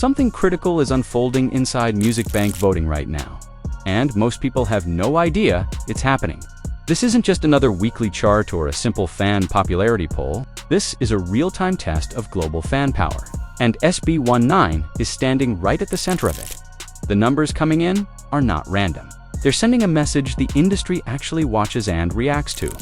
Something critical is unfolding inside Music Bank voting right now, and most people have no idea it's happening. This isn't just another weekly chart or a simple fan popularity poll. This is a real-time test of global fan power, and SB19 is standing right at the center of it. The numbers coming in are not random. They're sending a message the industry actually watches and reacts to.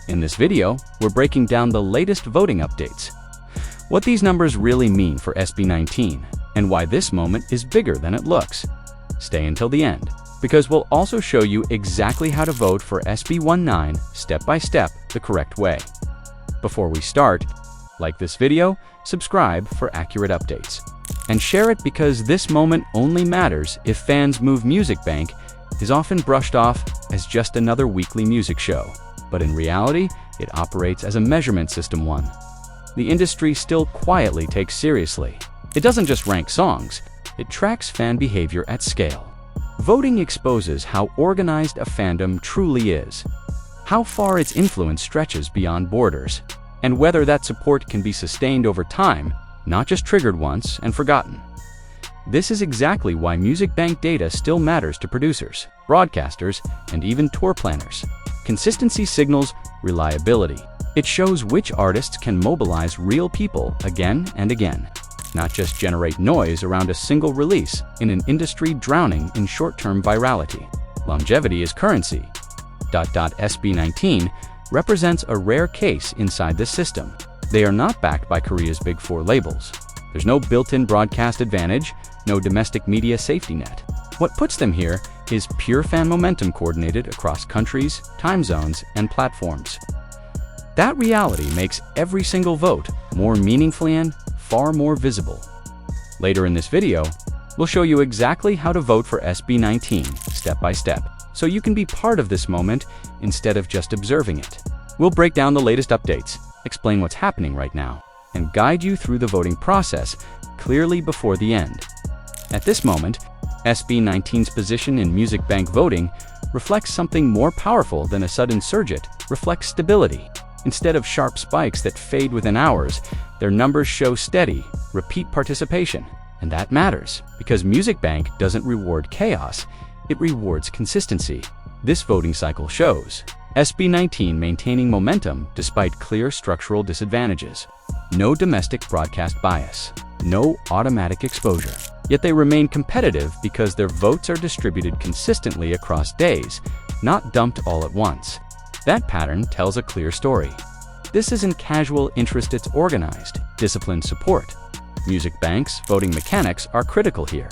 In this video, we're breaking down the latest voting updates, what these numbers really mean for SB19, and why this moment is bigger than it looks. Stay until the end, because we'll also show you exactly how to vote for SB19 step by step the correct way. Before we start, like this video, subscribe for accurate updates, and share it because this moment only matters if fans move. Music Bank is often brushed off as just another weekly music show, but in reality, it operates as a measurement system one the industry still quietly takes seriously. It doesn't just rank songs, it tracks fan behavior at scale. Voting exposes how organized a fandom truly is, how far its influence stretches beyond borders, and whether that support can be sustained over time, not just triggered once and forgotten. This is exactly why Music Bank data still matters to producers, broadcasters, and even tour planners. Consistency signals reliability. It shows which artists can mobilize real people again and again, not just generate noise around a single release in an industry drowning in short-term virality. Longevity is currency. SB19 represents a rare case inside this system. They are not backed by Korea's Big Four labels. There's no built-in broadcast advantage, no domestic media safety net. What puts them here is pure fan momentum coordinated across countries, time zones, and platforms. That reality makes every single vote more meaningful and far more visible. Later in this video, we'll show you exactly how to vote for SB19 step by step, so you can be part of this moment instead of just observing it. We'll break down the latest updates, explain what's happening right now, and guide you through the voting process clearly before the end. At this moment, SB19's position in Music Bank voting reflects something more powerful than a sudden surge. It reflects stability. Instead of sharp spikes that fade within hours, their numbers show steady, repeat participation. And that matters, because Music Bank doesn't reward chaos, it rewards consistency. This voting cycle shows SB19 maintaining momentum despite clear structural disadvantages. No domestic broadcast bias, no automatic exposure. Yet they remain competitive because their votes are distributed consistently across days, not dumped all at once. That pattern tells a clear story. This isn't casual interest, it's organized, disciplined support. Music Bank's voting mechanics are critical here.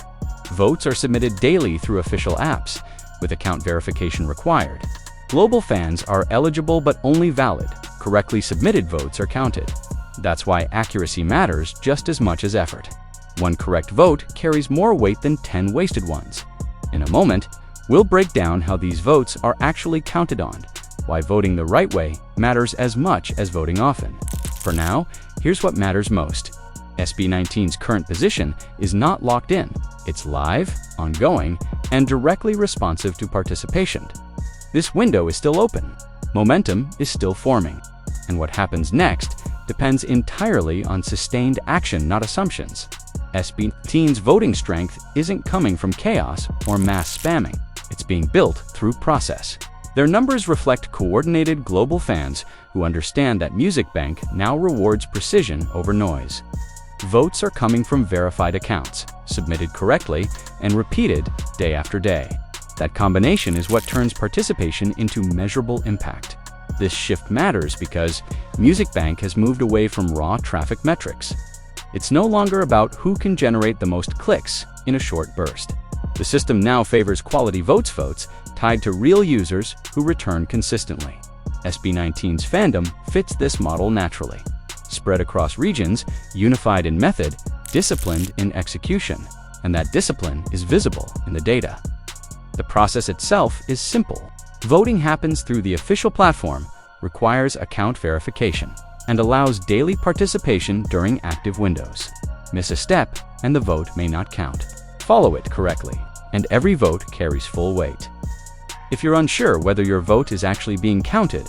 Votes are submitted daily through official apps, with account verification required. Global fans are eligible but only valid. Correctly submitted votes are counted. That's why accuracy matters just as much as effort. One correct vote carries more weight than 10 wasted ones. In a moment, we'll break down how these votes are actually counted on, why voting the right way matters as much as voting often. For now, here's what matters most. SB19's current position is not locked in. It's live, ongoing, and directly responsive to participation. This window is still open. Momentum is still forming. And what happens next depends entirely on sustained action, not assumptions. SB19's voting strength isn't coming from chaos or mass spamming. It's being built through process. Their numbers reflect coordinated global fans who understand that Music Bank now rewards precision over noise. Votes are coming from verified accounts, submitted correctly, and repeated day after day. That combination is what turns participation into measurable impact. This shift matters because Music Bank has moved away from raw traffic metrics. It's no longer about who can generate the most clicks in a short burst. The system now favors quality votes tied to real users who return consistently. SB19's fandom fits this model naturally. Spread across regions, unified in method, disciplined in execution, and that discipline is visible in the data. The process itself is simple. Voting happens through the official platform, requires account verification, and allows daily participation during active windows. Miss a step, and the vote may not count. Follow it correctly, and every vote carries full weight. If you're unsure whether your vote is actually being counted,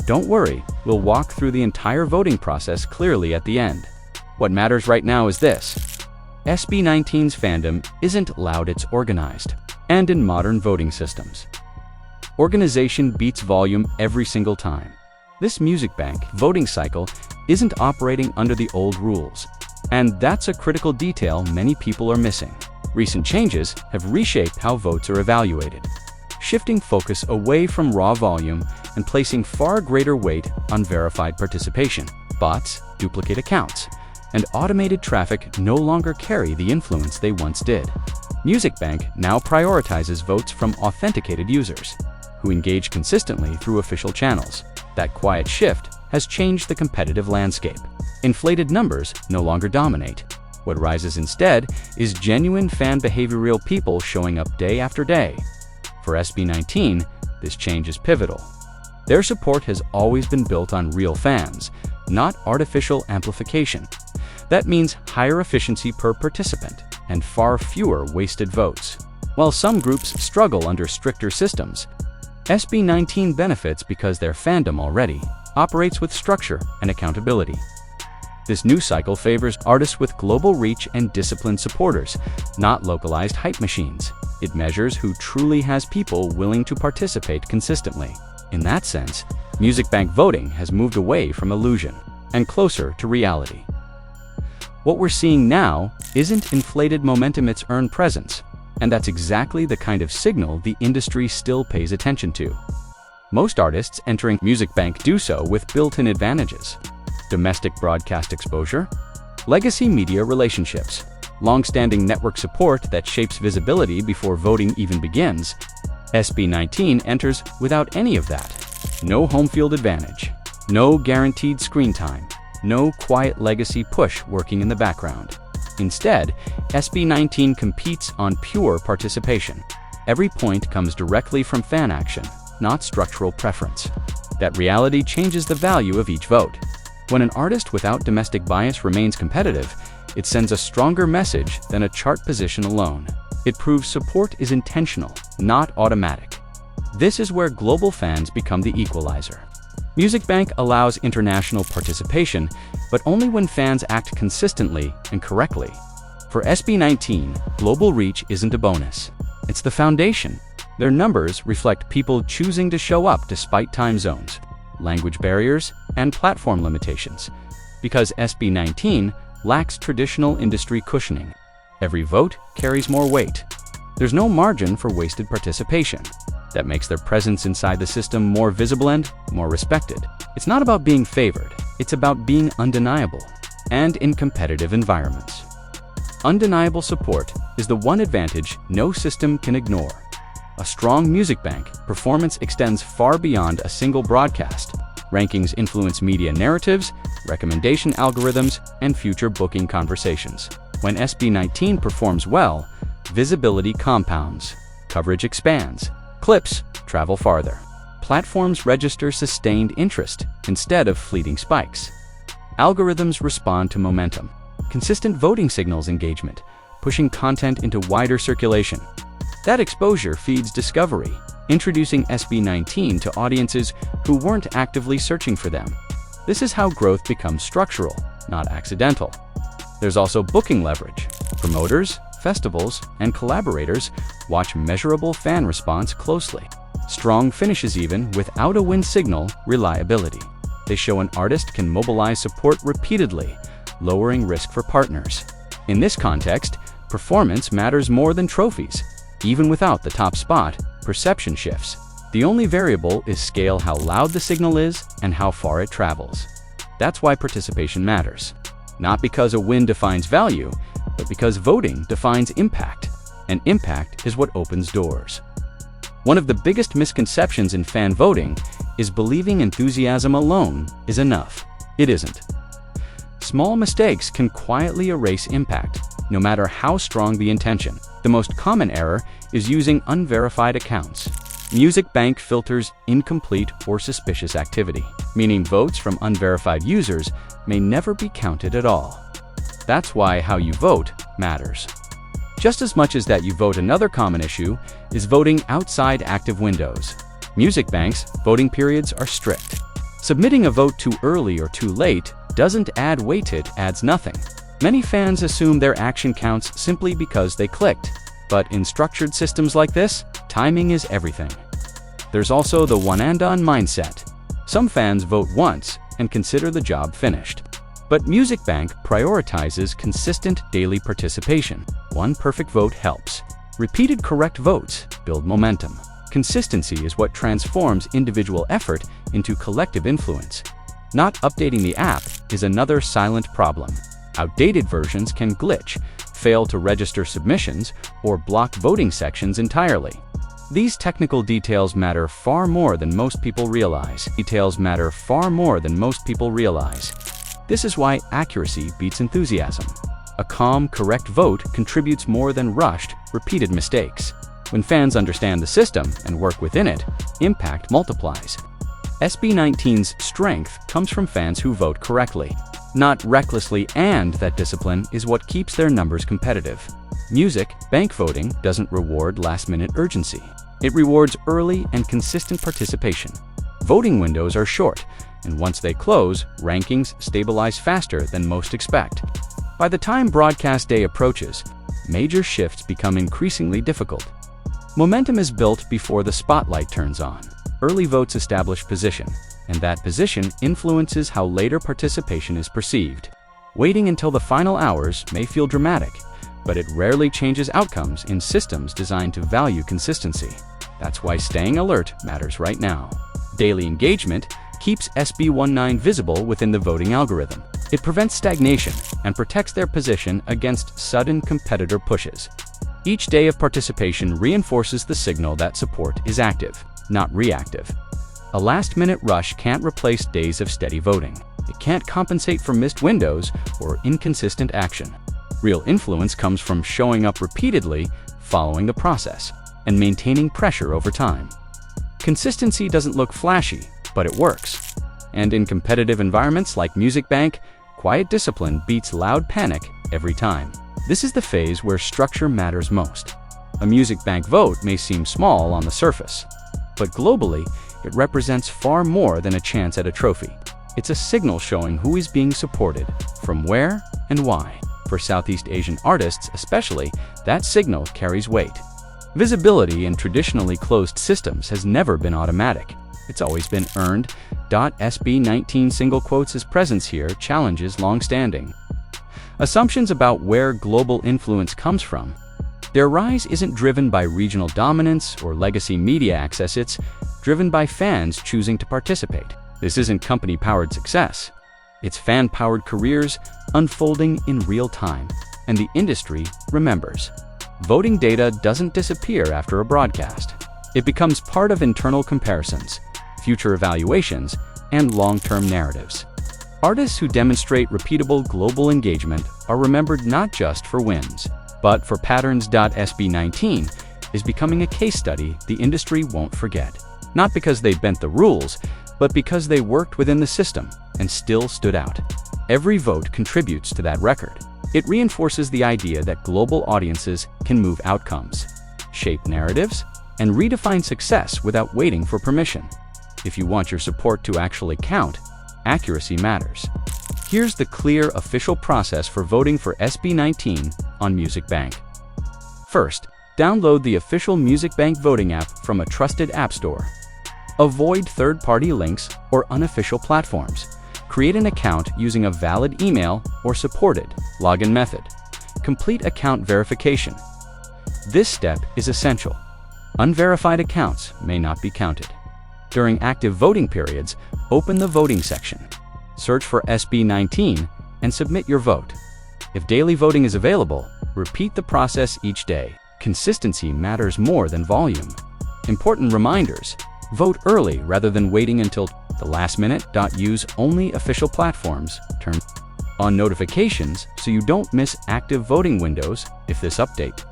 don't worry, we'll walk through the entire voting process clearly at the end. What matters right now is this. SB19's fandom isn't loud, it's organized. And in modern voting systems, organization beats volume every single time. This music bank voting cycle isn't operating under the old rules. And that's a critical detail many people are missing. Recent changes have reshaped how votes are evaluated, shifting focus away from raw volume and placing far greater weight on verified participation. Bots, duplicate accounts, and automated traffic no longer carry the influence they once did. Music Bank now prioritizes votes from authenticated users who engage consistently through official channels. That quiet shift has changed the competitive landscape. Inflated numbers no longer dominate. What rises instead is genuine fan behavior, real people showing up day after day. For SB19, this change is pivotal. Their support has always been built on real fans, not artificial amplification. That means higher efficiency per participant and far fewer wasted votes. While some groups struggle under stricter systems, SB19 benefits because their fandom already operates with structure and accountability. This new cycle favors artists with global reach and disciplined supporters, not localized hype machines. It measures who truly has people willing to participate consistently. In that sense, Music Bank voting has moved away from illusion and closer to reality. What we're seeing now isn't inflated momentum, it's earned presence. And that's exactly the kind of signal the industry still pays attention to. Most artists entering Music Bank do so with built-in advantages: domestic broadcast exposure, legacy media relationships, long-standing network support that shapes visibility before voting even begins. SB19 enters without any of that. No home field advantage, no guaranteed screen time, no quiet legacy push working in the background. Instead, SB19 competes on pure participation. Every point comes directly from fan action, not structural preference. That reality changes the value of each vote. When an artist without domestic bias remains competitive, it sends a stronger message than a chart position alone. It proves support is intentional, not automatic. This is where global fans become the equalizer. Music Bank allows international participation, but only when fans act consistently and correctly. For SB19, global reach isn't a bonus. It's the foundation. Their numbers reflect people choosing to show up despite time zones, language barriers, and platform limitations. Because SB19 lacks traditional industry cushioning, every vote carries more weight. There's no margin for wasted participation. That makes their presence inside the system more visible and more respected. It's not about being favored, it's about being undeniable, and in competitive environments. Undeniable support is the one advantage no system can ignore. A strong Music Bank performance extends far beyond a single broadcast. Rankings influence media narratives, recommendation algorithms, and future booking conversations. When SB19 performs well, visibility compounds, coverage expands, clips travel farther. Platforms register sustained interest instead of fleeting spikes. Algorithms respond to momentum. Consistent voting signals engagement, pushing content into wider circulation. That exposure feeds discovery, introducing SB19 to audiences who weren't actively searching for them. This is how growth becomes structural, not accidental. There's also booking leverage. Promoters, festivals, and collaborators watch measurable fan response closely. Strong finishes even without a win signal reliability. They show an artist can mobilize support repeatedly, lowering risk for partners. In this context, performance matters more than trophies. Even without the top spot, perception shifts. The only variable is scale, how loud the signal is and how far it travels. That's why participation matters. Not because a win defines value, but because voting defines impact, and impact is what opens doors. One of the biggest misconceptions in fan voting is believing enthusiasm alone is enough. It isn't. Small mistakes can quietly erase impact, no matter how strong the intention. The most common error is using unverified accounts. Music Bank filters incomplete or suspicious activity, meaning votes from unverified users may never be counted at all. That's why how you vote matters. Just as much as that you vote. Another common issue is voting outside active windows. Music Bank's voting periods are strict. Submitting a vote too early or too late doesn't add weight, it adds nothing. Many fans assume their action counts simply because they clicked, but in structured systems like this, timing is everything. There's also the one and done mindset. Some fans vote once and consider the job finished. But Music Bank prioritizes consistent daily participation. One perfect vote helps. Repeated correct votes build momentum. Consistency is what transforms individual effort into collective influence. Not updating the app is another silent problem. Outdated versions can glitch, fail to register submissions, or block voting sections entirely. These technical details matter far more than most people realize. This is why accuracy beats enthusiasm. A calm, correct vote contributes more than rushed, repeated mistakes. When fans understand the system and work within it, impact multiplies. SB19's strength comes from fans who vote correctly, not recklessly, and that discipline is what keeps their numbers competitive. Music Bank voting doesn't reward last-minute urgency. It rewards early and consistent participation. Voting windows are short, and once they close, rankings stabilize faster than most expect. By the time broadcast day approaches, major shifts become increasingly difficult. Momentum is built before the spotlight turns on. Early votes establish position, and that position influences how later participation is perceived. Waiting until the final hours may feel dramatic, but it rarely changes outcomes in systems designed to value consistency. That's why staying alert matters right now. Daily engagement keeps SB19 visible within the voting algorithm. It prevents stagnation and protects their position against sudden competitor pushes. Each day of participation reinforces the signal that support is active, not reactive. A last-minute rush can't replace days of steady voting. It can't compensate for missed windows or inconsistent action. Real influence comes from showing up repeatedly, following the process, and maintaining pressure over time. Consistency doesn't look flashy, but it works. And in competitive environments like Music Bank, quiet discipline beats loud panic every time. This is the phase where structure matters most. A Music Bank vote may seem small on the surface, but globally, it represents far more than a chance at a trophy. It's a signal showing who is being supported, from where, and why. For Southeast Asian artists especially, that signal carries weight. Visibility in traditionally closed systems has never been automatic. It's always been earned. SB19 single quotes his presence here challenges long-standing assumptions about where global influence comes from. Their rise isn't driven by regional dominance or legacy media access, it's driven by fans choosing to participate. This isn't company-powered success. It's fan-powered careers unfolding in real time, and the industry remembers. Voting data doesn't disappear after a broadcast. It becomes part of internal comparisons, future evaluations, and long-term narratives. Artists who demonstrate repeatable global engagement are remembered not just for wins, but for patterns. SB19 is becoming a case study the industry won't forget. Not because they bent the rules, but because they worked within the system and still stood out. Every vote contributes to that record. It reinforces the idea that global audiences can move outcomes, shape narratives, and redefine success without waiting for permission. If you want your support to actually count, accuracy matters. Here's the clear official process for voting for SB19 on Music Bank. First, download the official Music Bank voting app from a trusted app store. Avoid third-party links or unofficial platforms. Create an account using a valid email or supported login method. Complete account verification. This step is essential. Unverified accounts may not be counted. During active voting periods, open the voting section. Search for SB19 and submit your vote. If daily voting is available, repeat the process each day. Consistency matters more than volume. Important reminders: vote early rather than waiting until the last minute. Use only official platforms. Turn on notifications so you don't miss active voting windows. If this update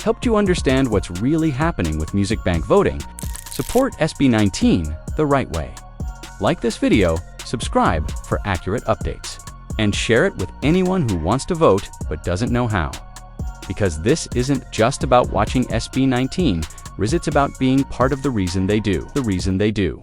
helped you understand what's really happening with Music Bank voting, support SB19 the right way. Like this video, subscribe for accurate updates, and share it with anyone who wants to vote but doesn't know how. Because this isn't just about watching SB19, it's about being part of the reason they do.